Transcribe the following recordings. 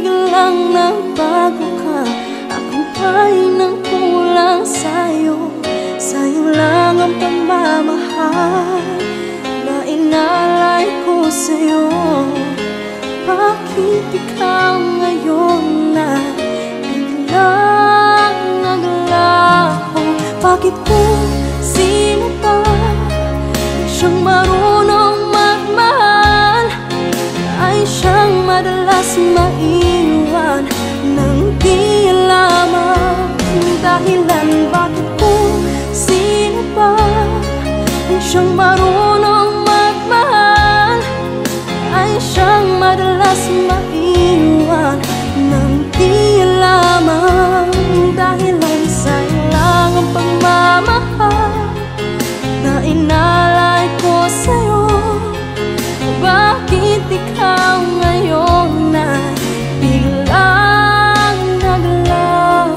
biglang nagbago ka. Ako ba'y nang kulang sa'yo? Sa'yo lang ang pagmamahal na inalay ko sa'yo. Bakit ikaw ngayon na biglang naglaho? Bakit kung sino pa siyang marunong magmahal ay siyang madalas maiwan nang di lamang dahilan? Bakit kung sino pa siyang marunong magmahal ay siyang madalas maiwan nang di lamang dahilan? Sa'yo lang ang pagmamahal na inalay ko sa'yo. Bakit ikaw ngayon na biglang naglaho?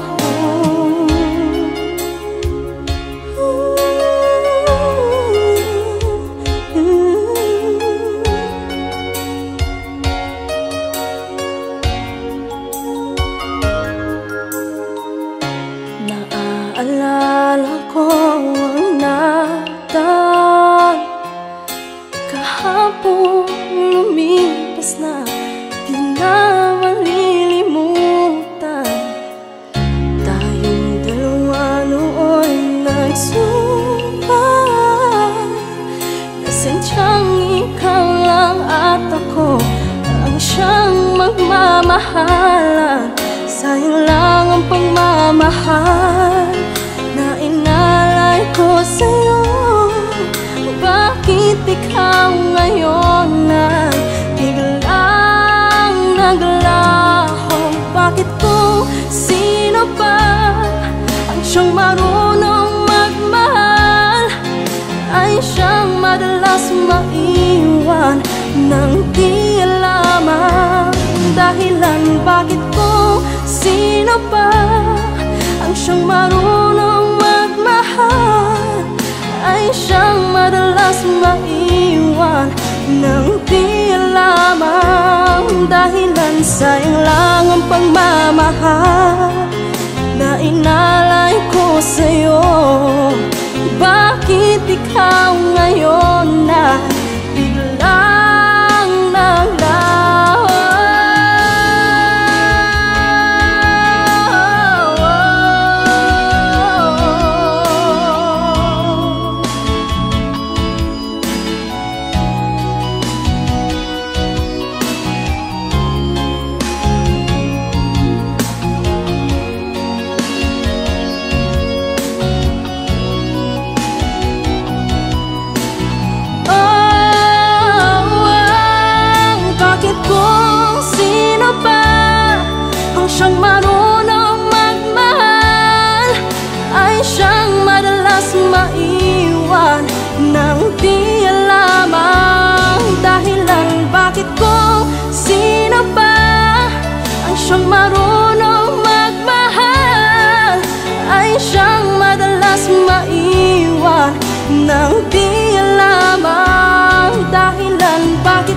Naaalala ko ang nakaraan kahapon, lumipas na, di na malilimutan. Tayong dalawa noon nagsumpah na sadyang ikaw lang at ako ang siyang magmamahalan. Sa'yo lang ang pagmamahal na inalay ko sa'yo. Bakit ikaw ngayon na biglang naglaho? Bakit kung sino pa ang siyang marunong magmahal ay siyang madalas maiwan nang di lamang dahilan? Bakit kung sino pa ang siyang marunong magmahal ay siyang madalas maiwan nang di lamang dahilan? Sa'yo lang ang pagmamahal na inalay ko sa'yo. Bakit ikaw ngayon na biglang naglaho? Siyang marunong magmahal ay siyang madalas maiwan nang di lamang dahilan? Bakit kung sino pa ang siyang marunong magmahal ay siyang madalas maiwan nang di lamang dahilan? Bakit